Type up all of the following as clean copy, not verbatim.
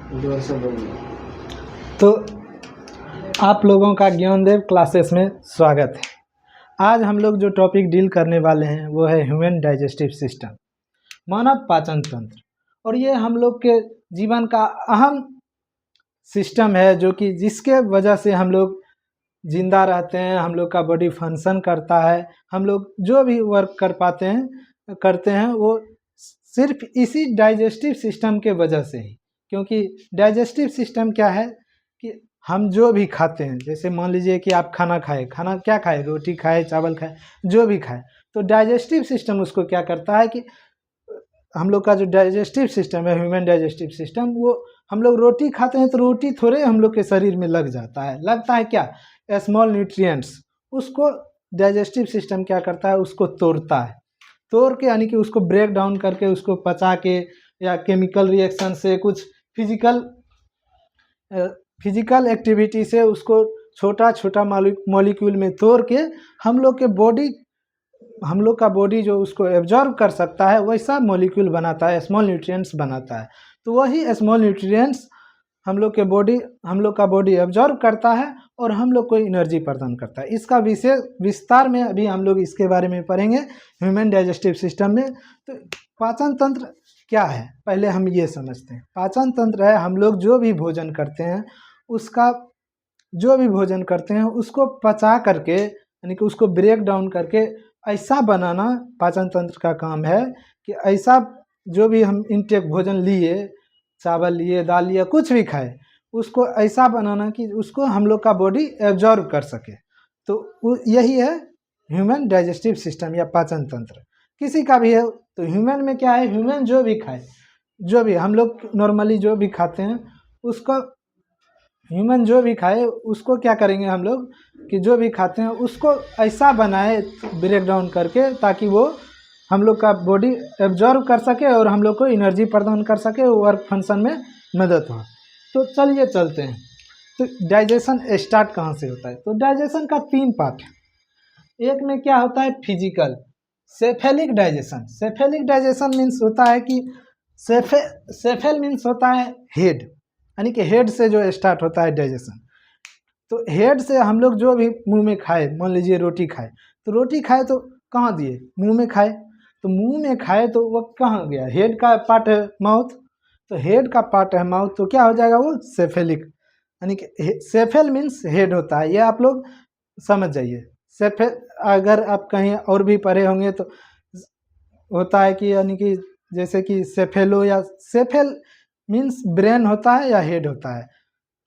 जोर से बोलिए। तो आप लोगों का ज्ञानदेव क्लासेस में स्वागत है। आज हम लोग जो टॉपिक डील करने वाले हैं वो है ह्यूमन डाइजेस्टिव सिस्टम, मानव पाचन तंत्र। और ये हम लोग के जीवन का अहम सिस्टम है जो कि जिसके वजह से हम लोग जिंदा रहते हैं, हम लोग का बॉडी फंक्शन करता है, हम लोग जो भी वर्क कर पाते हैं करते हैं वो सिर्फ इसी डाइजेस्टिव सिस्टम के वजह से ही। क्योंकि डाइजेस्टिव सिस्टम क्या है कि हम जो भी खाते हैं, जैसे मान लीजिए कि आप खाना खाए, खाना क्या खाए, रोटी खाए, चावल खाए, जो भी खाए, तो डाइजेस्टिव सिस्टम उसको क्या करता है कि हम लोग का जो डाइजेस्टिव सिस्टम है, ह्यूमन डाइजेस्टिव सिस्टम, वो हम लोग रोटी खाते हैं तो रोटी थोड़े हम लोग के शरीर में लग जाता है, लगता है क्या, स्मॉल न्यूट्रिएंट्स। उसको डाइजेस्टिव सिस्टम क्या करता है, उसको तोड़ता है, तोड़ के यानी कि उसको ब्रेक डाउन करके उसको पचा के या केमिकल रिएक्शन से कुछ फिजिकल एक्टिविटी से उसको छोटा छोटा मॉलिक्यूल में तोड़ के हम लोग का बॉडी जो उसको एब्जॉर्ब कर सकता है वैसा मॉलिक्यूल बनाता है, स्मॉल न्यूट्रिएंट्स बनाता है। तो वही स्मॉल न्यूट्रिएंट्स हम लोग का बॉडी एब्जॉर्ब करता है और हम लोग को एनर्जी प्रदान करता है। इसका विशेष विस्तार में अभी हम लोग इसके बारे में पढ़ेंगे ह्यूमन डाइजेस्टिव सिस्टम में। तो पाचन तंत्र क्या है, पहले हम ये समझते हैं। पाचन तंत्र है हम लोग जो भी भोजन करते हैं उसको पचा करके यानी कि उसको ब्रेक डाउन करके ऐसा बनाना पाचन तंत्र का काम है कि ऐसा जो भी हम इनटेक भोजन लिए, चावल लिए, दाल लिए, कुछ भी खाए, उसको ऐसा बनाना कि उसको हम लोग का बॉडी एब्जॉर्ब कर सके। तो यही है ह्यूमन डाइजेस्टिव सिस्टम या पाचन तंत्र। किसी का भी है तो ह्यूमन में क्या है, ह्यूमन जो भी खाए, जो भी हम लोग नॉर्मली जो भी खाते हैं उसको, ह्यूमन जो भी खाए उसको क्या करेंगे हम लोग कि जो भी खाते हैं उसको ऐसा बनाए ब्रेक डाउन करके ताकि वो हम लोग का बॉडी एब्जॉर्ब कर सके और हम लोग को एनर्जी प्रदान कर सके, वर्क फंक्शन में मदद हो। तो चलिए चलते हैं। तो डाइजेशन स्टार्ट कहाँ से होता है, तो डाइजेशन का 3 पार्ट है। एक में क्या होता है, physical cephalic digestion. Cephalic digestion means होता है कि सेफेल मीन्स होता है हेड, यानी कि हेड से जो स्टार्ट होता है डाइजेशन। तो हेड से हम लोग जो भी मुंह में खाए, मान लीजिए रोटी खाए, तो रोटी खाए तो कहाँ दिए, मुंह में खाए, तो मुंह में खाए तो वो कहाँ गया, हेड का पार्ट है माउथ, तो हेड का पार्ट है माउथ, तो क्या हो जाएगा वो सेफेलिक, यानी कि सेफेल मीन्स हेड होता है। ये आप लोग समझ जाइए। सेफेल अगर आप कहीं और भी पढ़े होंगे तो होता है कि यानी कि जैसे कि सेफेलो या सेफेल मीन्स ब्रेन होता है या हेड होता है,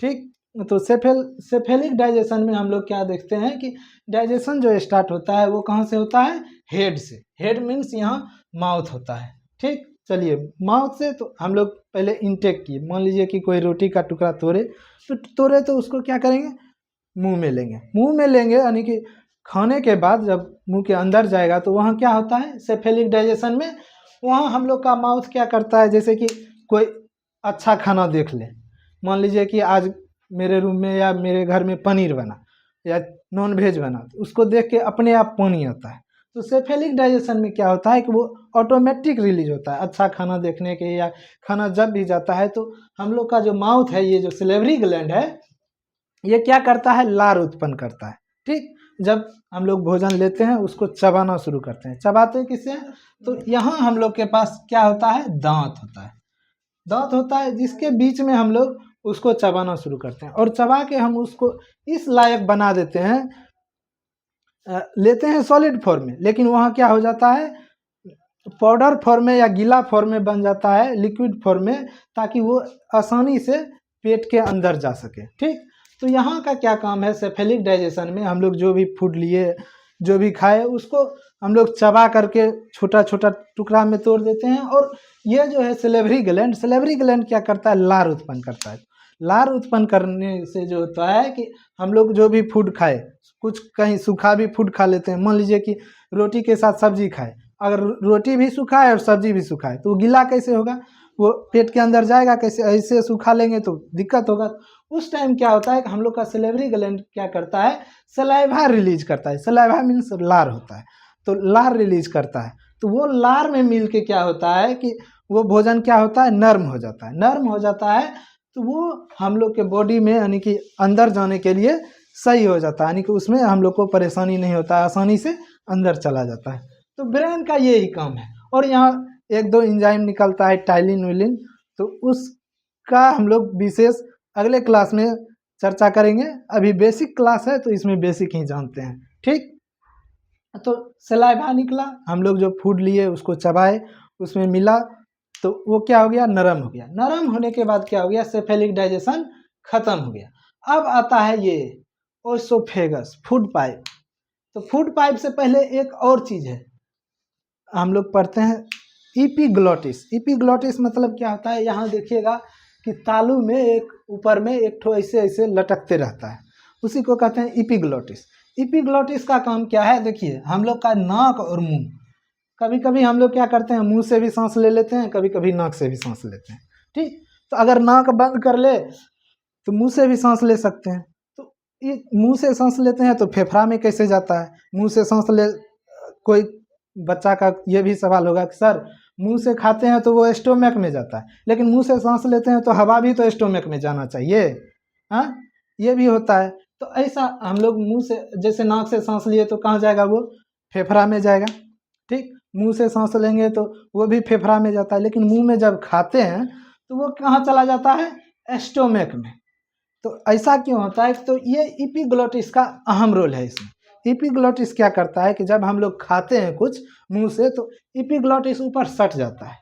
ठीक। तो सेफेलिक डाइजेशन में हम लोग क्या देखते हैं कि डाइजेशन जो स्टार्ट होता है वो कहाँ से होता है, हेड से। हेड मीन्स यहाँ माउथ होता है, ठीक। चलिए माउथ से तो हम लोग पहले इंटेक किए, मान लीजिए कि कोई रोटी का टुकड़ा तोड़े तो उसको क्या करेंगे, मुंह में लेंगे यानी कि खाने के बाद जब मुंह के अंदर जाएगा तो वहाँ क्या होता है, सेफेलिक डाइजेशन में वहाँ हम लोग का माउथ क्या करता है, जैसे कि कोई अच्छा खाना देख ले, मान लीजिए कि आज मेरे रूम में या मेरे घर में पनीर बना या नॉन वेज बना, तो उसको देख के अपने आप पानी आता है। तो सेफेलिक डाइजेशन में क्या होता है कि वो ऑटोमेटिक रिलीज होता है अच्छा खाना देखने के, या खाना जब भी जाता है तो हम लोग का जो माउथ है, ये जो सिलेवरी ग्लैंड है, ये क्या करता है, लार उत्पन्न करता है, ठीक। जब हम लोग भोजन लेते हैं उसको चबाना शुरू करते हैं, चबाते किसे, तो यहाँ हम लोग के पास क्या होता है, दांत होता है जिसके बीच में हम लोग उसको चबाना शुरू करते हैं और चबा के हम उसको इस लायक बना देते हैं, लेते हैं सॉलिड फॉर्म में, लेकिन वहाँ क्या हो जाता है, पाउडर फॉर्म में या गीला फॉर्म में बन जाता है, लिक्विड फॉर्म में, ताकि वो आसानी से पेट के अंदर जा सके, ठीक। तो यहाँ का क्या काम है, सेफेलिक डाइजेशन में हम लोग जो भी फूड लिए, जो भी खाए, उसको हम लोग चबा करके छोटा छोटा टुकड़ा में तोड़ देते हैं। और ये जो है सिलेवरी ग्लैंड क्या करता है, लार उत्पन्न करता है। लार उत्पन्न करने से जो होता है कि हम लोग जो भी फूड खाए, कुछ कहीं सूखा भी फूड खा लेते हैं, मान लीजिए कि रोटी के साथ सब्जी खाए, अगर रोटी भी सूखा है और सब्जी भी सूखा है तो वो गीला कैसे होगा, वो पेट के अंदर जाएगा कैसे, ऐसे सूखा लेंगे तो दिक्कत होगा। उस टाइम क्या होता है कि हम लोग का सिलेवरी ग्लैंड क्या करता है, सलाइवा रिलीज करता है। सलाइवा मीन्स लार होता है, तो लार रिलीज करता है। तो वो लार में मिल के क्या होता है कि वो भोजन क्या होता है, नर्म हो जाता है। तो वो हम लोग के बॉडी में यानी कि अंदर जाने के लिए सही हो जाता है, यानी कि उसमें हम लोग को परेशानी नहीं होता, आसानी से अंदर चला जाता है। तो ब्रेन का ये ही काम है। और यहाँ एक दो एंजाइम निकलता है टाइलिन विलिन, तो उसका हम लोग विशेष अगले क्लास में चर्चा करेंगे। अभी बेसिक क्लास है तो इसमें बेसिक ही जानते हैं, ठीक। तो सलाइवा निकला, हम लोग जो फूड लिए उसको चबाए, उसमें मिला तो वो क्या हो गया, नरम हो गया। नरम होने के बाद क्या हो गया, सेफेलिक डाइजेशन खत्म हो गया। अब आता है ये ओसोफेगस, फूड पाइप। तो फूड पाइप से पहले एक और चीज है, हम लोग पढ़ते हैं इपीग्लॉटिस। इपीग्लॉटिस मतलब क्या होता है, यहाँ देखिएगा कि तालू में एक ऊपर में एक ठो ऐसे ऐसे लटकते रहता है, उसी को कहते हैं इपीग्लॉटिस। इपीग्लॉटिस का काम क्या है, देखिए हम लोग का नाक और मुंह, कभी कभी हम लोग क्या करते हैं, मुंह से भी सांस ले लेते हैं, कभी कभी नाक से भी सांस लेते हैं, ठीक। तो अगर नाक बंद कर ले तो मुंह से भी सांस ले सकते हैं। तो ये मुंह से सांस लेते हैं तो फेफड़ा में कैसे जाता है, मुंह से सांस ले, कोई बच्चा का ये भी सवाल होगा कि सर मुंह से खाते हैं तो वो स्टोमक में जाता है, लेकिन मुंह से सांस लेते हैं तो हवा भी तो स्टोमक में जाना चाहिए, हाँ, ये भी होता है। तो ऐसा हम लोग मुंह से, जैसे नाक से सांस लिए तो कहाँ जाएगा, वो फेफड़ा में जाएगा, ठीक। मुंह से सांस लेंगे तो वो भी फेफड़ा में जाता है, लेकिन मुंह में जब खाते हैं तो वो कहाँ चला जाता है, स्टोमक में। तो ऐसा क्यों होता है, तो ये इपीग्लॉटिस का अहम रोल है इसमें। इपीग्लॉटिस क्या करता है कि जब हम लोग खाते हैं कुछ मुंह से तो इपीग्लॉटिस ऊपर सट जाता है।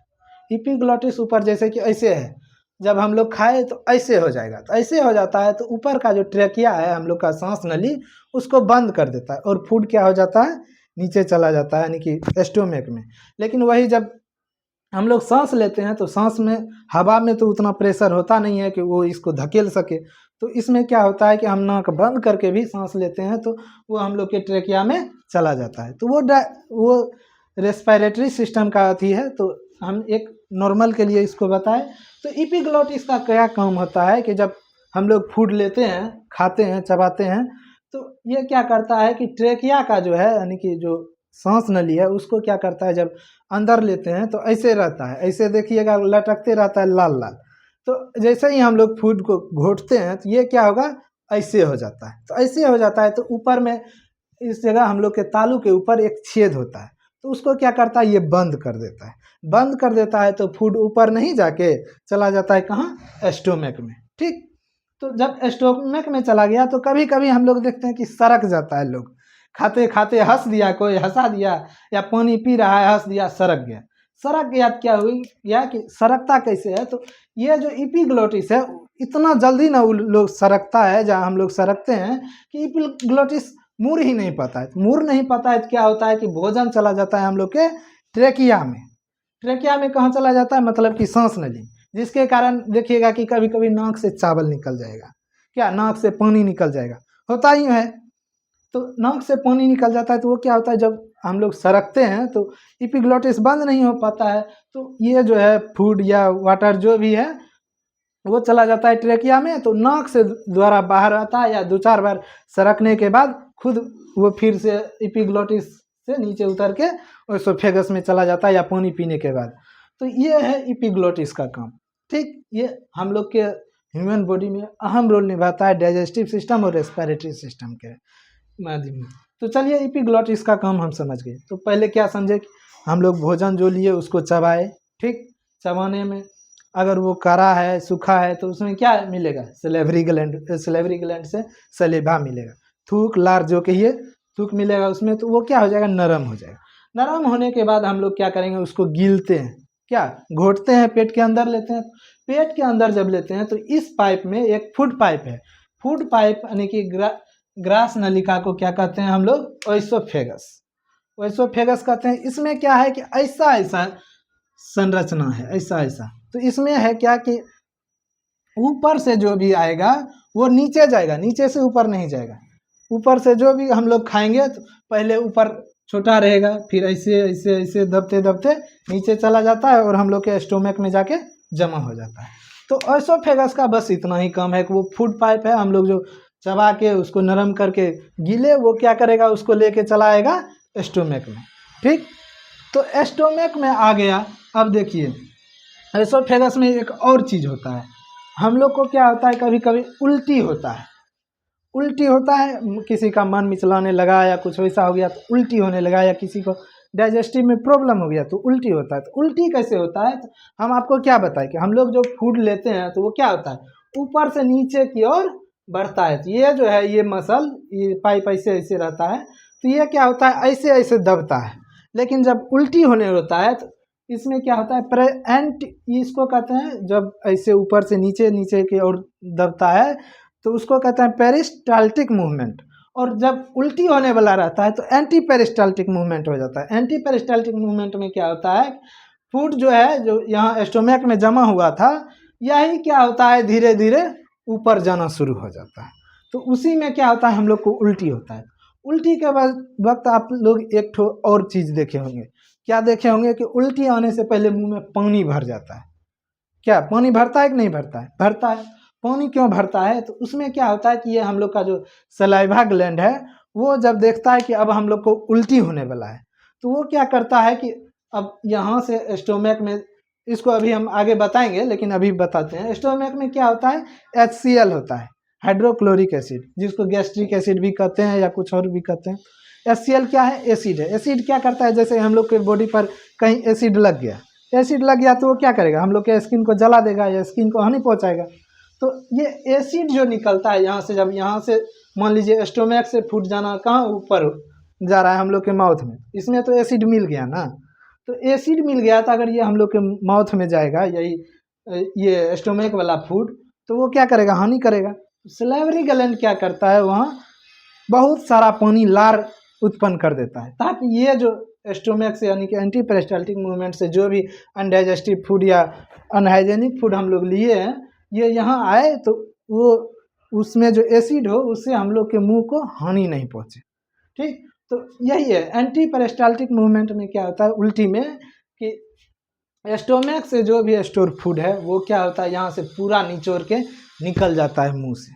इपीग्लॉटिस ऊपर जैसे कि ऐसे है, जब हम लोग खाए तो ऐसे हो जाएगा, तो ऐसे हो जाता है तो ऊपर का जो ट्रेकिया है हम लोग का सांस नली, उसको बंद कर देता है और फूड क्या हो जाता है, नीचे चला जाता है, यानी कि स्टोमक में। लेकिन वही जब हम लोग सांस लेते हैं तो सांस में, हवा में तो उतना प्रेशर होता नहीं है कि वो इसको धकेल सके। तो इसमें क्या होता है कि हम नाक बंद करके भी सांस लेते हैं तो वो हम लोग के ट्रेकिया में चला जाता है। तो वो रेस्पिरेटरी सिस्टम का अथी है, तो हम एक नॉर्मल के लिए इसको बताएं। तो इपीग्लॉटिस का क्या काम होता है कि जब हम लोग फूड लेते हैं, खाते हैं, चबाते हैं, तो ये क्या करता है कि ट्रेकिया का जो है, यानी कि जो सांस नली है, उसको क्या करता है, जब अंदर लेते हैं तो ऐसे रहता है, ऐसे देखिएगा लटकते रहता है लाल लाल। तो जैसे ही हम लोग फूड को घोटते हैं तो ये क्या होगा, ऐसे हो जाता है। तो ऐसे हो जाता है तो ऊपर में इस जगह हम लोग के तालू के ऊपर एक छेद होता है, तो उसको क्या करता है, ये बंद कर देता है। बंद कर देता है तो फूड ऊपर नहीं जाके चला जाता है कहाँ, स्टोमक में, ठीक। तो जब स्टोमक में चला गया तो कभी कभी हम लोग देखते हैं कि सड़क जाता है, लोग खाते खाते हंस दिया, कोई हंसा दिया, या पानी पी रहा है हंस दिया, सड़क गया। सड़क गया क्या हुई, या कि सड़कता कैसे है, तो ये जो इपीग्लॉटिस है इतना जल्दी ना लोग सड़कता है, जहाँ हम लोग सड़कते हैं कि इपीग्लॉटिस मुड़ ही नहीं पाता है। मुड़ नहीं पाता है तो क्या होता है कि भोजन चला जाता है हम लोग के ट्रेकिया में। ट्रेकिया में कहाँ चला जाता है, मतलब कि सांस नली, जिसके कारण देखिएगा कि कभी कभी नाक से चावल निकल जाएगा, क्या नाक से पानी निकल जाएगा, होता ही है। तो नाक से पानी निकल जाता है तो वो क्या होता है, जब हम लोग सरकते हैं तो इपीग्लॉटिस बंद नहीं हो पाता है, तो ये जो है फूड या वाटर जो भी है वो चला जाता है ट्रेकिया में, तो नाक से द्वारा बाहर आता है, या दो चार बार सरकने के बाद खुद वो फिर से इपीग्लॉटिस से नीचे उतर के ओसोफेगस में चला जाता है, या पानी पीने के बाद। तो ये है इपीग्लॉटिस का काम, ठीक। ये हम लोग के ह्यूमन बॉडी में अहम रोल निभाता है डाइजेस्टिव सिस्टम और रेस्पिरेटरी सिस्टम के माध्यम में। तो चलिए इपीग्लॉटिस का काम हम समझ गए। तो पहले क्या समझे कि हम लोग भोजन जो लिए उसको चबाए, ठीक। चबाने में अगर वो कड़ा है, सूखा है, तो उसमें क्या मिलेगा, सलेवरी ग्लैंड, सलेवरी ग्लैंड से सलेबा मिलेगा, थूक लार जो कहिए, थूक मिलेगा उसमें, तो वो क्या हो जाएगा, नरम हो जाएगा। नरम होने के बाद हम लोग क्या करेंगे, उसको गीलते हैं, क्या घोटते हैं, पेट के अंदर लेते हैं। पेट के अंदर जब लेते हैं तो इस पाइप में एक फूड पाइप है। फूड पाइप यानी कि ग्रास नलिका को क्या कहते हैं हम लोग, ओइसोफेगस। ओइसोफेगस कहते हैं। इसमें क्या है कि ऐसा ऐसा संरचना है, ऐसा ऐसा। तो इसमें है क्या कि ऊपर से जो भी आएगा वो नीचे जाएगा, नीचे से ऊपर नहीं जाएगा। ऊपर से जो भी हम लोग खाएंगे तो पहले ऊपर छोटा रहेगा, फिर ऐसे ऐसे ऐसे दबते दबते नीचे चला जाता है और हम लोग के स्टोमक में जाके जमा हो जाता है। तो ओइसोफेगस का बस इतना ही काम है कि वो फूड पाइप है, हम लोग जो चबा के उसको नरम करके गीले, वो क्या करेगा, उसको लेके चला आएगा स्टोमक में, ठीक। तो स्टोमक में आ गया। अब देखिए ओइसोफेगस में एक और चीज़ होता है, हम लोग को क्या होता है, कभी कभी उल्टी होता है, उल्टी होता है, किसी का मन मिचलाने लगा या कुछ वैसा हो गया तो उल्टी होने लगा, या किसी को डाइजेस्टिव में प्रॉब्लम हो गया तो उल्टी होता है। तो उल्टी कैसे होता है, तो हम आपको क्या बताएं कि हम लोग जो फूड लेते हैं तो वो क्या होता है, ऊपर से नीचे की ओर बढ़ता है। तो ये जो है, ये मसल, ये पाइप ऐसे ऐसे रहता है, तो ये क्या होता है, ऐसे ऐसे दबता है। लेकिन जब उल्टी होने होता है तो इसमें क्या होता है, इसको कहते हैं, जब ऐसे ऊपर से नीचे नीचे की ओर दबता है तो उसको कहते हैं पेरिस्टाल्टिक मूवमेंट। और जब उल्टी होने वाला रहता है तो एंटी पेरिस्टाल्टिक मूवमेंट हो जाता है। एंटी पेरिस्टाल्टिक मूवमेंट में क्या होता है, फूड जो है जो यहाँ स्टोमक में जमा हुआ था, यही क्या होता है, धीरे धीरे ऊपर जाना शुरू हो जाता है। तो उसी में क्या होता है, हम लोग को उल्टी होता है। उल्टी के वक्त आप लोग एक ठो और चीज़ देखे होंगे, क्या देखे होंगे कि उल्टी आने से पहले मुंह में पानी भर जाता है। क्या पानी भरता है कि नहीं भरता है, भरता है। पानी क्यों भरता है, तो उसमें क्या होता है कि ये हम लोग का जो सलाइवा ग्लैंड है, वो जब देखता है कि अब हम लोग को उल्टी होने वाला है, तो वो क्या करता है कि अब यहाँ से स्टोमक में, इसको अभी हम आगे बताएंगे लेकिन अभी बताते हैं। स्टोमक में क्या होता है, HCl होता है, हाइड्रोक्लोरिक एसिड, जिसको गैस्ट्रिक एसिड भी कहते हैं या कुछ और भी कहते हैं। HCl क्या है, एसिड है। एसिड क्या करता है, जैसे हम लोग के बॉडी पर कहीं एसिड लग गया, एसिड लग गया तो वो क्या करेगा, हम लोग के स्किन को जला देगा या स्किन को हानि पहुंचाएगा। तो ये एसिड जो निकलता है यहाँ से, जब यहाँ से मान लीजिए स्टोमक से फूट जाना, कहाँ ऊपर जा रहा है, हम लोग के माउथ में, इसमें तो एसिड मिल गया ना। तो एसिड मिल गया तो अगर ये हम लोग के माउथ में जाएगा, यही ये स्टोमक वाला फूड, तो वो क्या करेगा, हानि करेगा। सलाइवरी ग्लैंड क्या करता है, वहाँ बहुत सारा पानी, लार उत्पन्न कर देता है, ताकि ये जो स्टोमक से यानी कि एंटी पेरिस्टाल्टिक मूवमेंट से जो भी अनडाइजेस्टिव फूड या अनहाइजेनिक फूड हम लोग लिए हैं, ये यहाँ आए तो वो उसमें जो एसिड हो उससे हम लोग के मुंह को हानि नहीं पहुँचे। ठीक, तो यही है एंटी पेरिस्टाल्टिक मूवमेंट में क्या होता है, उल्टी में, कि स्टोमक से जो भी स्टोर फूड है वो क्या होता है, यहाँ से पूरा निचोड़ के निकल जाता है मुंह से।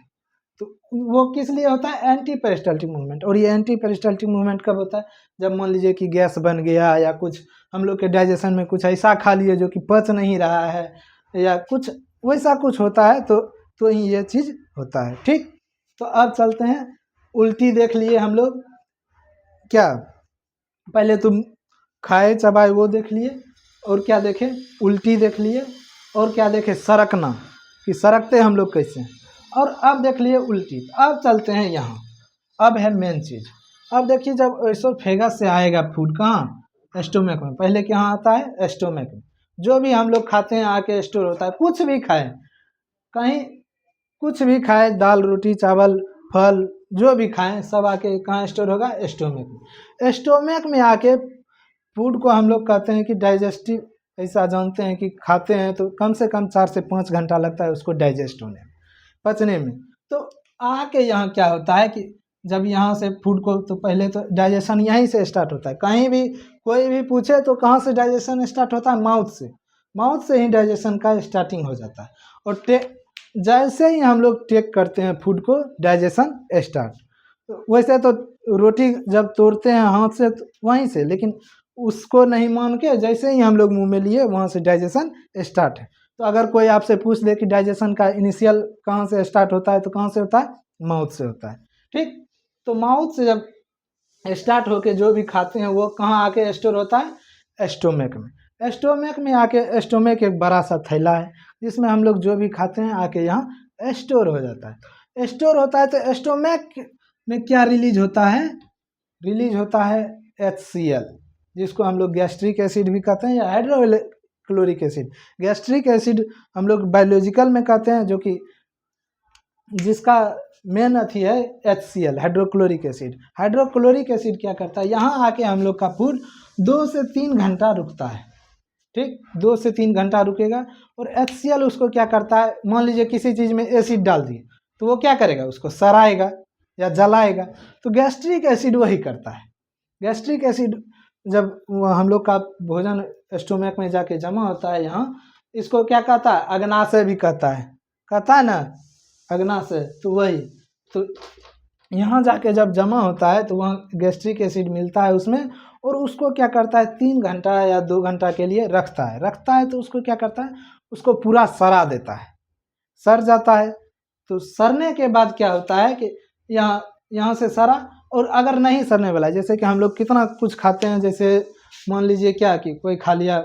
तो वो किस लिए होता है, एंटी पेरिस्टाल्टिक मूवमेंट। और ये एंटी पेरिस्टाल्टिक मूवमेंट कब होता है, जब मान लीजिए कि गैस बन गया या कुछ हम लोग के डाइजेशन में कुछ ऐसा खा लिए जो कि पच नहीं रहा है या कुछ वैसा कुछ होता है, तो ही ये चीज़ होता है। ठीक, तो अब चलते हैं, उल्टी देख लिए हम लोग, क्या पहले तुम खाए चबाए वो देख लिए, और क्या देखे, उल्टी देख लिए, और क्या देखे, सरकना, कि सरकते हम लोग कैसे, और अब देख लिए उल्टी। अब चलते हैं यहाँ, अब है मेन चीज़। अब देखिए, जब एसोफेगस से आएगा फूड कहाँ, स्टोमक में, पहले क्या आता है, स्टोमक में। जो भी हम लोग खाते हैं आके स्टोर होता है, कुछ भी खाएं, कहीं कुछ भी खाएं, दाल रोटी चावल फल जो भी खाएं, सब आके कहाँ स्टोर होगा, स्टोमक में। स्टोमक में आके फूड को हम लोग कहते हैं कि डाइजेस्टिव, ऐसा जानते हैं कि खाते हैं तो कम से कम 4 से 5 घंटा लगता है उसको डाइजेस्ट होने में, पचने में। तो आके यहाँ क्या होता है कि जब यहाँ से फूड को, तो पहले तो डाइजेशन यहीं से स्टार्ट होता है। कहीं भी कोई भी पूछे तो कहाँ से डाइजेशन स्टार्ट होता है, माउथ से। माउथ से ही डाइजेशन का स्टार्टिंग हो जाता है। और जैसे ही हम लोग टेक करते हैं फूड को, डाइजेशन स्टार्ट। वैसे तो रोटी जब तोड़ते हैं हाथ से तो वहीं से, लेकिन उसको नहीं मान के जैसे ही हम लोग मुंह में लिए वहाँ से डाइजेशन स्टार्ट है। तो अगर कोई आपसे पूछ ले कि डाइजेशन का इनिशियल कहाँ से स्टार्ट होता है, तो कहाँ से होता है, माउथ से होता है। ठीक, तो माउथ से जब स्टार्ट होके जो भी खाते हैं वो कहाँ आके स्टोर होता है, स्टोमक में। स्टोमक में आके, स्टोमक एक बड़ा सा थैला है जिसमें हम लोग जो भी खाते हैं आके यहाँ स्टोर हो जाता है। स्टोर होता है तो स्टोमक में क्या रिलीज होता है, रिलीज होता है HCl, जिसको हम लोग गैस्ट्रिक एसिड भी कहते हैं या हाइड्रोक्लोरिक एसिड। गैस्ट्रिक एसिड हम लोग बायोलॉजिकल में कहते हैं, जो कि जिसका मेन अथी है HCl, hydrochloric acid. Hydrochloric acid क्या करता है, यहाँ आके हम लोग का फूड 2 से 3 घंटा रुकता है। ठीक, 2 से 3 घंटा रुकेगा। और HCl उसको क्या करता है, मान लीजिए किसी चीज़ में एसिड डाल दिए तो वो क्या करेगा, उसको सड़ाएगा या जलाएगा। तो गैस्ट्रिक एसिड वही करता है। गैस्ट्रिक एसिड जब हम लोग का भोजन स्टोमक में जाके जमा होता है, यहाँ इसको क्या कहता है, अग्नाशय भी कहता है ना, अग्नाशय। तो वही, तो यहाँ जाके जब जमा होता है तो वहाँ गैस्ट्रिक एसिड मिलता है उसमें, और उसको क्या करता है 3 घंटा या 2 घंटा के लिए रखता है। तो उसको क्या करता है, उसको पूरा सड़ा देता है। सड़ जाता है। तो सड़ने के बाद क्या होता है कि यहाँ से सड़ा, और अगर नहीं सड़ने वाला है, जैसे कि हम लोग कितना कुछ खाते हैं, जैसे मान लीजिए क्या कि कोई खा लिया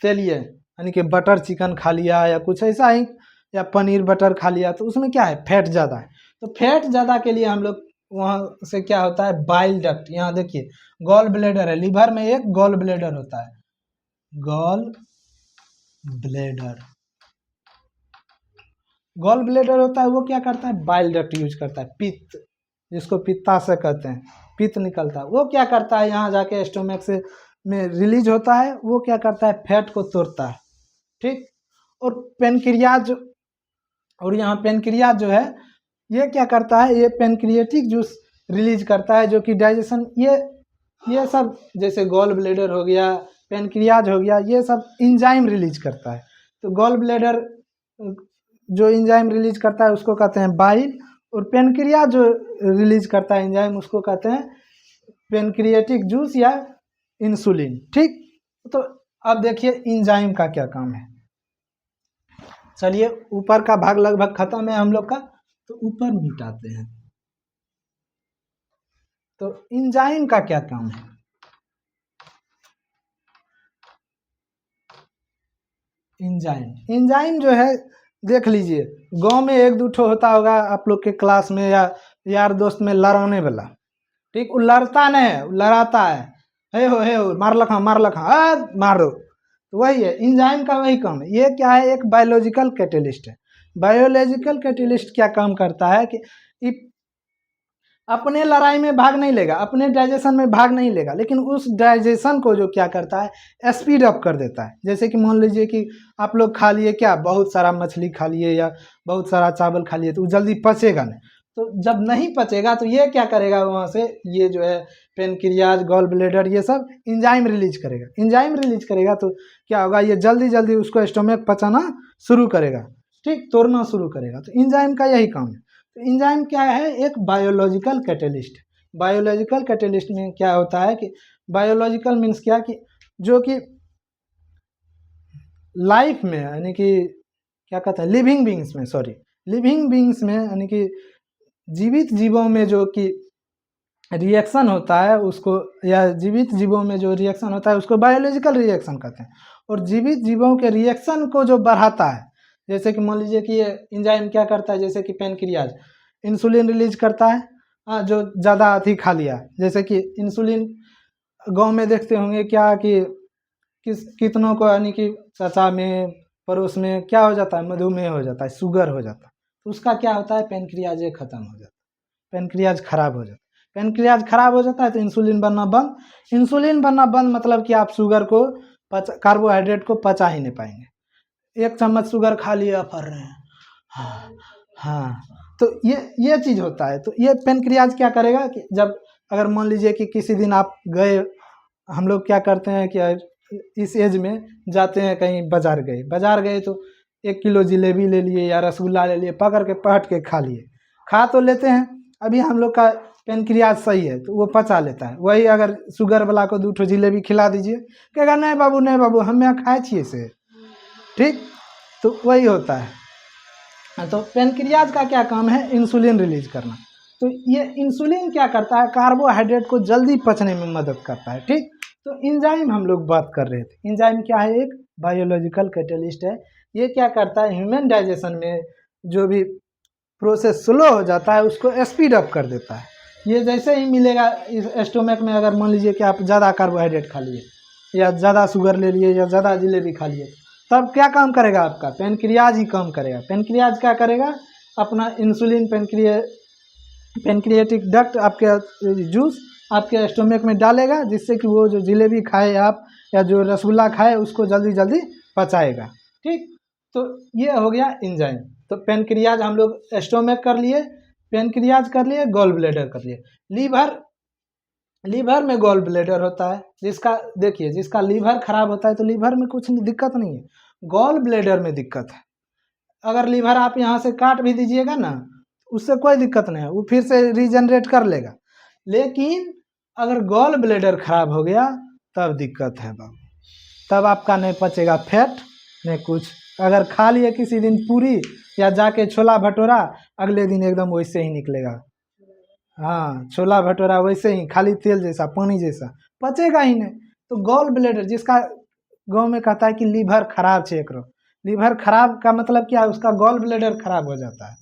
तेलिए यानी कि बटर चिकन खा लिया या कुछ ऐसा ही, या पनीर बटर खा लिया, तो उसमें क्या है, फैट ज़्यादा है। तो फैट ज़्यादा के लिए हम लोग वहाँ से क्या होता है, बाइल डक्ट, यहाँ देखिए गॉल ब्लेडर है, लीवर में एक गॉल ब्लेडर होता है, गॉल ब्लेडर, गॉल ब्लेडर होता है, वो क्या करता है, बाइल डक्ट यूज करता है, पित्त, जिसको पित्ताशय कहते हैं, पित्त निकलता है, वो क्या करता है, यहाँ जाके स्टोमक से में रिलीज होता है, वो क्या करता है, फैट को तोड़ता है, ठीक। और पेनक्रियाज, और यहाँ पेनक्रियाज जो है ये क्या करता है, ये पेनक्रिएटिक जूस रिलीज करता है, जो कि डाइजेशन, ये सब जैसे गॉल ब्लेडर हो गया, पेनक्रियाज हो गया, ये सब इंजाइम रिलीज करता है। तो गॉल ब्लेडर जो इंजाइम रिलीज करता है उसको कहते हैं बाइल, और पेनक्रियाज जो रिलीज करता है इंजाइम उसको कहते हैं पेनक्रिएटिक जूस या इंसुलिन, ठीक। तो अब देखिए इंजाइम का क्या काम है। चलिए ऊपर का भाग लगभग खत्म है हम लोग का, तो ऊपर मिटाते हैं। तो इंजाइम का क्या काम है, इंजाइम जो है देख लीजिए, गांव में एक दो ठो होता होगा आप लोग के क्लास में या यार दोस्त में लड़ाने वाला, ठीक। वो लड़ता नहीं है, वो लड़ाता है, हे हो मार लखा मारो, तो वही है इंजाइम का, वही काम है। ये क्या है, एक बायोलॉजिकल कैटेलिस्ट है। बायोलॉजिकल कैटेलिस्ट क्या काम करता है कि अपने लड़ाई में भाग नहीं लेगा, अपने डाइजेशन में भाग नहीं लेगा, लेकिन उस डाइजेशन को जो क्या करता है, स्पीड अप कर देता है। जैसे कि मान लीजिए कि आप लोग खा लिए क्या, बहुत सारा मछली खा लिए या बहुत सारा चावल खा लिए, तो जल्दी पचेगा नहीं। तो जब नहीं पचेगा तो ये क्या करेगा, वहाँ से ये जो है पेनक्रियाज, गॉल ब्लेडर, ये सब इंजाइम रिलीज करेगा। इंजाइम रिलीज करेगा तो क्या होगा, ये जल्दी जल्दी उसको स्टोमक पचाना शुरू करेगा, ठीक, तोड़ना शुरू करेगा। तो इंजाइम का यही काम है। तो इंजाइम क्या है, एक बायोलॉजिकल कैटेलिस्ट। बायोलॉजिकल कैटेलिस्ट में क्या होता है कि बायोलॉजिकल मीन्स क्या कि जो कि लाइफ में यानी कि क्या कहते हैं, लिविंग बींग्स में, सॉरी लिविंग बींग्स में यानी कि जीवित जीवों में जो कि रिएक्शन होता है उसको, या जीवित जीवों में जो रिएक्शन होता है उसको बायोलॉजिकल रिएक्शन कहते हैं। और जीवित जीवों के रिएक्शन को जो बढ़ाता है, जैसे कि मान लीजिए कि ये इंजाइम क्या करता है, जैसे कि पेनक्रियाज इंसुलिन रिलीज करता है, जो ज़्यादा अति खा लिया, जैसे कि इंसुलिन गांव में देखते होंगे क्या कि कितनों को यानी कि चाचा में पड़ोस में क्या हो जाता है, मधुमेह हो जाता है, शुगर हो जाता है, तो उसका क्या होता है, पेनक्रियाज खत्म हो जाता है, पेनक्रियाज खराब हो जाता है। पेनक्रियाज खराब हो जाता है तो इंसुलिन बनना बंद, इंसुलिन बनना बंद मतलब कि आप शुगर को कार्बोहाइड्रेट को पचा ही नहीं पाएंगे। 1 चम्मच शुगर खा लिया फर रहे हैं, हाँ, तो ये चीज़ होता है। तो ये पेनक्रियाज क्या करेगा कि जब अगर मान लीजिए कि किसी दिन आप गए, हम लोग क्या करते हैं कि इस एज में जाते हैं कहीं बाजार गए तो 1 किलो जिलेबी ले लिए या रसगुल्ला ले लिए, पकड़ के पहट के खा लिए, खा तो लेते हैं, अभी हम लोग का पेनक्रियाज सही है तो वो पचा लेता है। वही अगर शुगर वाला को 2 ठो जिलेबी खिला दीजिए, कहेगा नहीं बाबू हम यहाँ खाए छिए से, ठीक। तो वही होता है। तो पेनक्रियाज का क्या काम है, इंसुलिन रिलीज करना। तो ये इंसुलिन क्या करता है, कार्बोहाइड्रेट को जल्दी पचने में मदद करता है, ठीक। तो इंजाइम हम लोग बात कर रहे थे, इंजाइम क्या है, एक बायोलॉजिकल कैटेलिस्ट है। ये क्या करता है, ह्यूमन डाइजेशन में जो भी प्रोसेस स्लो हो जाता है उसको स्पीड अप कर देता है। ये जैसे ही मिलेगा इस स्टोमक में, अगर मान लीजिए कि आप ज़्यादा कार्बोहाइड्रेट खा लिए या ज़्यादा शुगर ले लिए या ज़्यादा जिलेबी खा लिए, तब क्या काम करेगा, आपका पेनक्रियाज ही काम करेगा। पेनक्रियाज क्या करेगा, अपना इंसुलिन पेनक्रिएटिक डक्ट आपके जूस आपके स्टोमक में डालेगा, जिससे कि वो जो जिलेबी खाए आप या जो रसगुल्ला खाए उसको जल्दी जल्दी पचाएगा, ठीक। तो ये हो गया इंजाइम। तो पेनक्रियाज हम लोग स्टोमक कर लिए, पेनक्रियाज कर लिए, गॉल ब्लेडर कर लिए। लीवर में गॉल ब्लेडर होता है, जिसका देखिए जिसका लीवर खराब होता है तो लीवर में कुछ दिक्कत नहीं है, गॉल ब्लेडर में दिक्कत है। अगर लीवर आप यहाँ से काट भी दीजिएगा ना, उससे कोई दिक्कत नहीं है, वो फिर से रीजनरेट कर लेगा। लेकिन अगर गॉल ब्लेडर खराब हो गया तब दिक्कत है बाबू, तब आपका नहीं पचेगा फैट नहीं कुछ, अगर खा लिए किसी दिन पूरी या जाके छोला भटूरा, अगले दिन एकदम वैसे ही निकलेगा। हाँ, छोला भटूरा वैसे ही खाली तेल जैसा, पानी जैसा, पचेगा ही नहीं। तो गॉल ब्लेडर, जिसका गाँव में कहता है कि लीवर खराब चेक करो, लीवर खराब का मतलब क्या है, उसका गॉल ब्लेडर खराब हो जाता है।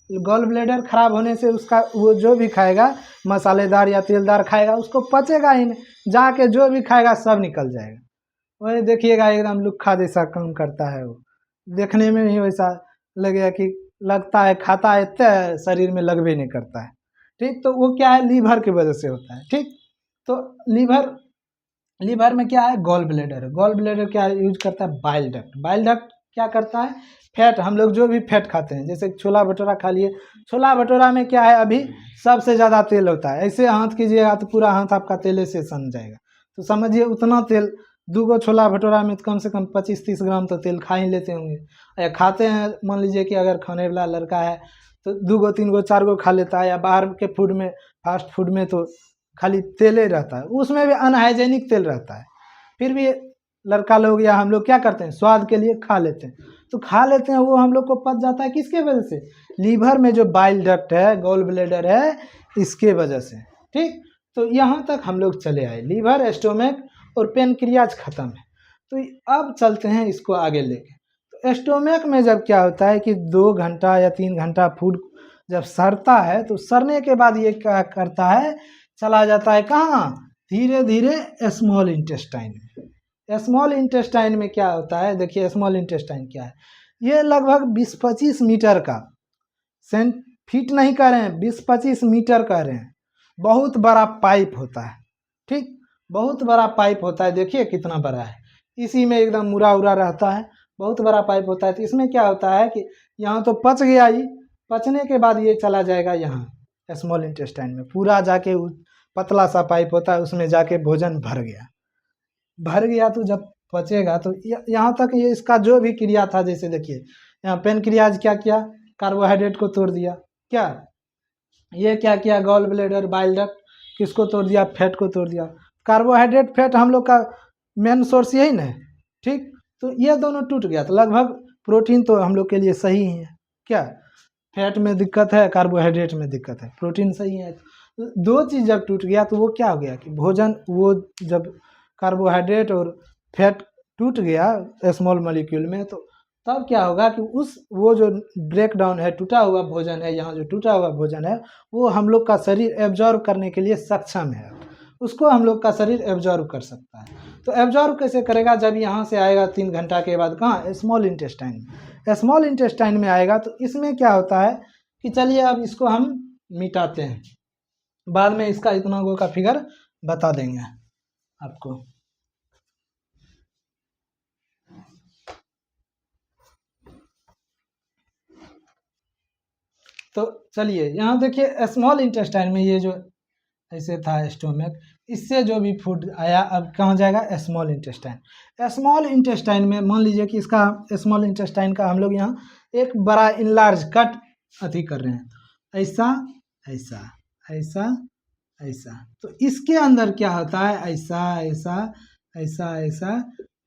गॉल ब्लेडर खराब होने से उसका वो जो भी खाएगा मसालेदार या तेलदार खाएगा उसको पचेगा ही नहीं, जाके जो भी खाएगा सब निकल जाएगा। वही देखिएगा एकदम लुक्खा जैसा काम करता है वो, देखने में ही वैसा लगेगा कि लगता है खाता है, इतने शरीर में लगवे नहीं करता है। ठीक, तो वो क्या है, लीवर की वजह से होता है। ठीक, तो लीवर में क्या है, गॉल ब्लेडर है। गॉल ब्लेडर क्या यूज करता है, बाइल डक्ट। बाइल डक्ट क्या करता है, फैट, हम लोग जो भी फैट खाते हैं, जैसे छोला भटूरा खा लिए, छोला भटूरा में क्या है, अभी सबसे ज़्यादा तेल होता है। ऐसे हाथ कीजिएगा तो पूरा हाथ आपका तेले से सन जाएगा। तो समझिए उतना तेल, 2 छोला भटूरा में तो कम से कम 25-30 ग्राम तो तेल खा ही लेते होंगे। या खाते हैं, मान लीजिए कि अगर खाने वाला लड़का है तो 2 3 4 खा लेता है, या बाहर के फूड में, फास्ट फूड में तो खाली तेल ही रहता है, उसमें भी अनहाइजेनिक तेल रहता है। फिर भी लड़का लोग या हम लोग क्या करते हैं, स्वाद के लिए खा लेते हैं। तो खा लेते हैं, वो हम लोग को पच जाता है किसके वजह से, लीवर में जो बाइल डक्ट है, गॉल ब्लेडर है, इसके वजह से। ठीक, तो यहाँ तक हम लोग चले आए, लीवर, स्टोमक और पेनक्रियाज खत्म है। तो अब चलते हैं इसको आगे लेके। तो स्टोमक में जब क्या होता है कि 2 घंटा या 3 घंटा फूड जब सड़ता है, तो सड़ने के बाद ये क्या करता है, चला जाता है कहाँ, धीरे धीरे स्मॉल इंटेस्टाइन में। स्मॉल इंटेस्टाइन में क्या होता है, देखिए स्मॉल इंटेस्टाइन क्या है, ये लगभग 20-25 मीटर का, फीट नहीं कह रहे हैं, 20-25 मीटर कह रहे हैं, बहुत बड़ा पाइप होता है। ठीक, बहुत बड़ा पाइप होता है, देखिए कितना बड़ा है, इसी में एकदम मुरा उरा रहता है, बहुत बड़ा पाइप होता है। तो इसमें क्या होता है कि यहाँ तो पच गया ही, पचने के बाद ये चला जाएगा यहाँ स्मॉल इंटेस्टाइन में, पूरा जाके पतला सा पाइप होता है, उसमें जाके भोजन भर गया तो जब पचेगा तो यहाँ तक ये इसका जो भी क्रिया था, जैसे देखिए यहाँ पेनक्रियाज क्या किया, कार्बोहाइड्रेट को तोड़ दिया, क्या ये क्या किया, गॉल ब्लेडर, बाइल डक्ट किसको तोड़ दिया, फैट को तोड़ दिया। कार्बोहाइड्रेट फैट हम लोग का मेन सोर्स यही ना है। ठीक, तो ये दोनों टूट गया तो लगभग प्रोटीन तो हम लोग के लिए सही है, क्या फैट में दिक्कत है, कार्बोहाइड्रेट में दिक्कत है, प्रोटीन सही है। तो 2 चीज़ जब टूट गया तो वो क्या हो गया कि भोजन, वो जब कार्बोहाइड्रेट और फैट टूट गया स्मॉल मॉलिक्यूल में, तो तब क्या होगा कि वो जो ब्रेक डाउन है, टूटा हुआ भोजन है, यहाँ जो टूटा हुआ भोजन है वो हम लोग का शरीर एब्जॉर्व करने के लिए सक्षम है, उसको हम लोग का शरीर एब्जॉर्व कर सकता है। तो एब्जॉर्व कैसे करेगा, जब यहाँ से आएगा 3 घंटा के बाद कहाँ, स्मॉल इंटेस्टाइन में। स्मॉल इंटेस्टाइन में आएगा तो इसमें क्या होता है कि चलिए अब इसको हम मिटाते हैं, बाद में इसका इतना गो का फिगर बता देंगे आपको। तो चलिए यहाँ देखिए स्मॉल इंटेस्टाइन में, ये जो ऐसे था स्टोमक, इससे जो भी फूड आया अब कहाँ जाएगा, स्मॉल इंटेस्टाइन। स्मॉल इंटेस्टाइन में मान लीजिए कि इसका स्मॉल इंटेस्टाइन का हम लोग यहाँ एक बड़ा इनलार्ज कट अथी कर रहे हैं, ऐसा ऐसा ऐसा ऐसा। तो इसके अंदर क्या होता है, ऐसा ऐसा ऐसा ऐसा,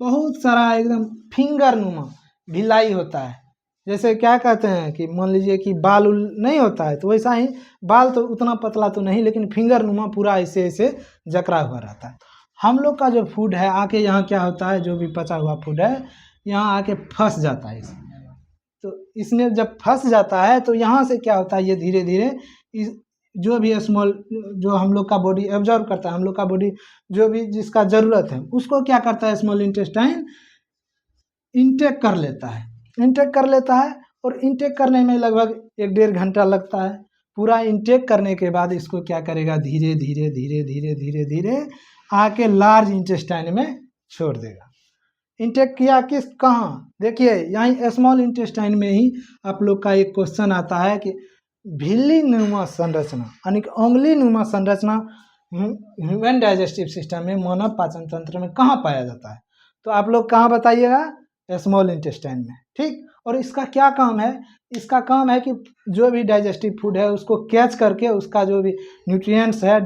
बहुत सारा एकदम फिंगर नुमा भिलाई होता है। जैसे क्या कहते हैं कि मान लीजिए कि बाल उल नहीं होता है, तो वैसा ही बाल तो उतना पतला तो नहीं, लेकिन फिंगर नुमा पूरा ऐसे ऐसे जकड़ा हुआ रहता है। हम लोग का जो फूड है आके यहाँ क्या होता है, जो भी पचा हुआ फूड है यहाँ आके फंस जाता है इसमें। तो इसमें जब फंस जाता है तो यहाँ से क्या होता है, ये धीरे धीरे जो भी स्मॉल, जो हम लोग का बॉडी एब्जॉर्व करता है, हम लोग का बॉडी जो भी जिसका ज़रूरत है उसको क्या करता है, स्मॉल इंटेस्टाइन इनटेक कर लेता है, इनटेक कर लेता है। और इनटेक करने में लगभग 1-1.5 घंटा लगता है। पूरा इनटेक करने के बाद इसको क्या करेगा, धीरे धीरे धीरे धीरे धीरे धीरे आके लार्ज इंटेस्टाइन में छोड़ देगा। इनटेक किया किस, कहाँ, देखिए यहाँ स्मॉल इंटेस्टाइन में ही आप लोग का एक क्वेश्चन आता है कि झिल्ली नुमा संरचना यानी कि उंगली नुमा संरचना ह्यूमन डाइजेस्टिव सिस्टम में, मानव पाचन तंत्र में कहाँ पाया जाता है। तो आप लोग कहाँ बताइएगा, स्मॉल इंटेस्टाइन में। ठीक, और इसका क्या काम है, इसका काम है कि जो भी डाइजेस्टिव फूड है उसको कैच करके उसका जो भी न्यूट्रिएंट्स है,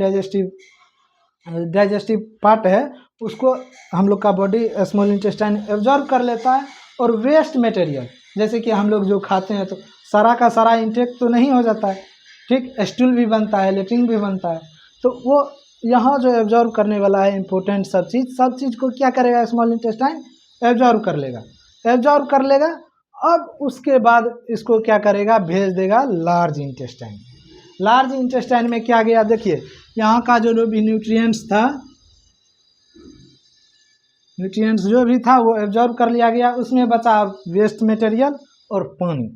डाइजेस्टिव पार्ट है, उसको हम लोग का बॉडी स्मॉल इंटेस्टाइन एब्जॉर्व कर लेता है और वेस्ट मटेरियल, जैसे कि हम लोग जो खाते हैं तो सारा का सारा इंटेक तो नहीं हो जाता है, ठीक, स्टूल भी बनता है, लेट्रिन भी बनता है, तो वो यहाँ जो एब्जॉर्व करने वाला है इंपॉर्टेंट सब चीज़ को क्या करेगा स्मॉल इंटेस्टाइन, एब्जॉर्व कर लेगा, एब्जॉर्व कर लेगा। अब उसके बाद इसको क्या करेगा, भेज देगा लार्ज इंटेस्टाइन। लार्ज इंटेस्टाइन में क्या गया, देखिए यहाँ का जो भी न्यूट्रिएंट्स था, न्यूट्रिएंट्स जो भी था वो एब्जॉर्व कर लिया गया, उसमें बचा वेस्ट मटेरियल और पानी।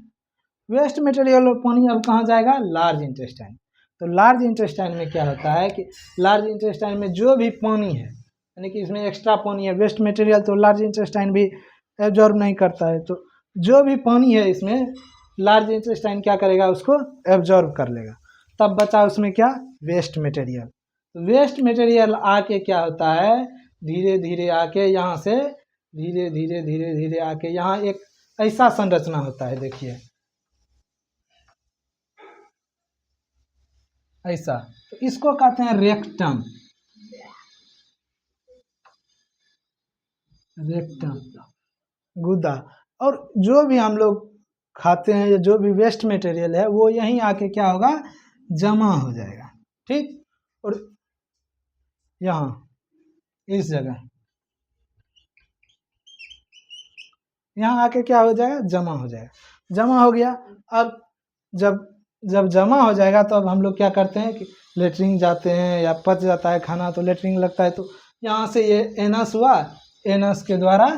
वेस्ट मटेरियल और पानी अब कहाँ जाएगा, लार्ज इंटेस्टाइन। तो लार्ज इंटेस्टाइन में क्या होता है कि लार्ज इंटेस्टाइन में जो भी पानी है, यानी कि इसमें एक्स्ट्रा पानी है, वेस्ट मटेरियल तो लार्ज इंटेस्टाइन भी एब्जॉर्ब नहीं करता है, तो जो भी पानी है इसमें लार्ज इंटेस्टाइन क्या करेगा, उसको एब्जॉर्ब कर लेगा। तब बचा उसमें क्या, वेस्ट मटेरियल। तो वेस्ट मटेरियल आके क्या होता है, धीरे धीरे आके यहाँ से धीरे धीरे धीरे धीरे आके यहाँ एक ऐसा संरचना होता है, देखिए ऐसा, तो इसको कहते हैं रेक्टम। रेक्टम गुदा। और जो भी हम लोग खाते हैं या जो भी वेस्ट मटेरियल है वो यहीं आके क्या होगा, जमा हो जाएगा, ठीक। और यहाँ इस जगह यहाँ आके क्या हो जाएगा, जमा हो जाएगा, जमा हो गया। अब जब जब जमा हो जाएगा तो अब हम लोग क्या करते हैं कि लेटरिन जाते हैं या पच जाता है खाना तो लेटरिन लगता है, तो यहाँ से ये एनस हुआ, एनस के द्वारा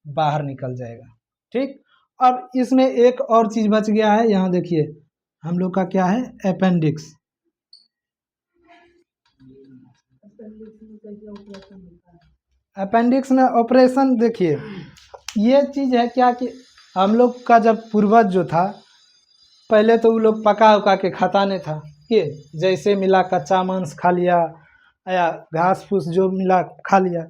बाहर निकल जाएगा, ठीक। अब इसमें एक और चीज़ बच गया है, यहाँ देखिए हम लोग का क्या है, अपेंडिक्स। अपेंडिक्स में ऑपरेशन, देखिए ये चीज़ है क्या कि हम लोग का जब पूर्वज जो था, पहले तो वो लोग पका उका के खाता नहीं था, कि जैसे मिला कच्चा मांस खा लिया या घास फूस जो मिला खा लिया।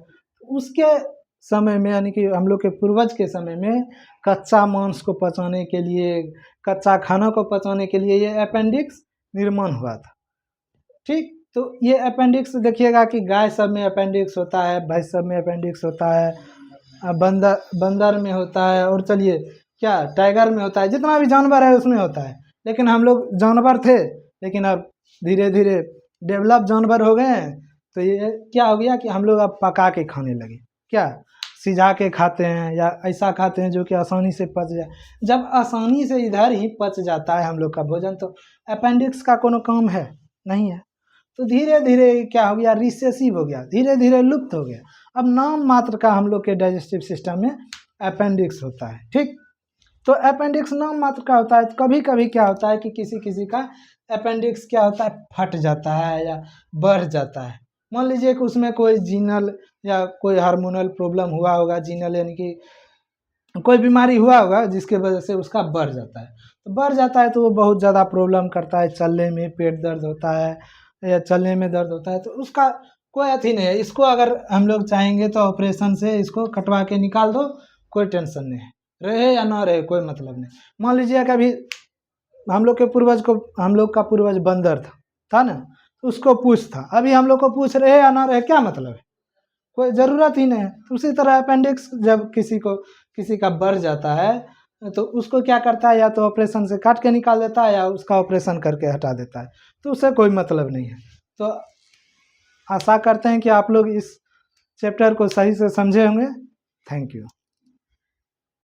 उसके समय में यानी कि हम लोग के पूर्वज के समय में कच्चा मांस को पचाने के लिए, कच्चा खाना को पचाने के लिए ये अपेंडिक्स निर्माण हुआ था, ठीक। तो ये अपेंडिक्स देखिएगा कि गाय सब में अपेंडिक्स होता है, भैंस सब में अपेंडिक्स होता है, बंदर में होता है, और चलिए क्या टाइगर में होता है, जितना भी जानवर है उसमें होता है। लेकिन हम लोग जानवर थे, लेकिन अब धीरे धीरे डेवलप जानवर हो गए हैं, तो ये क्या हो गया कि हम लोग अब पका के खाने लगे, क्या सिझा के खाते हैं या ऐसा खाते हैं जो कि आसानी से पच जाए। जब आसानी से इधर ही पच जाता है हम लोग का भोजन, तो अपेंडिक्स का कोनो काम है नहीं है। तो धीरे धीरे क्या हो गया, रिसेसिव हो गया, धीरे धीरे लुप्त हो गया। अब नाम मात्र का हम लोग के डाइजेस्टिव सिस्टम में अपेंडिक्स होता है, ठीक। तो अपेंडिक्स नाम मात्र का होता है। तो कभी कभी क्या होता है कि किसी किसी का अपेंडिक्स क्या होता है, फट जाता है या बढ़ जाता है। मान लीजिए कि उसमें कोई जीनल या कोई हार्मोनल प्रॉब्लम हुआ होगा, जीनल यानी कि कोई बीमारी हुआ होगा जिसके वजह से उसका बढ़ जाता है। तो बढ़ जाता है तो वो बहुत ज़्यादा प्रॉब्लम करता है, चलने में पेट दर्द होता है या चलने में दर्द होता है, तो उसका कोई अथी नहीं है। इसको अगर हम लोग चाहेंगे तो ऑपरेशन से इसको कटवा के निकाल दो, कोई टेंशन नहीं है, रहे या ना रहे कोई मतलब नहीं। मान लीजिए कभी हम लोग के पूर्वज को, हम लोग का पूर्वज बंदर था ना, तो उसको पूछ था, अभी हम लोग को पूछ रहे या ना रहे क्या मतलब है, कोई ज़रूरत ही नहीं है। तो उसी तरह अपेंडिक्स जब किसी का बढ़ जाता है तो उसको क्या करता है, या तो ऑपरेशन से काट के निकाल देता है या उसका ऑपरेशन करके हटा देता है, तो उससे कोई मतलब नहीं है। तो आशा करते हैं कि आप लोग इस चैप्टर को सही से समझे होंगे। Thank you.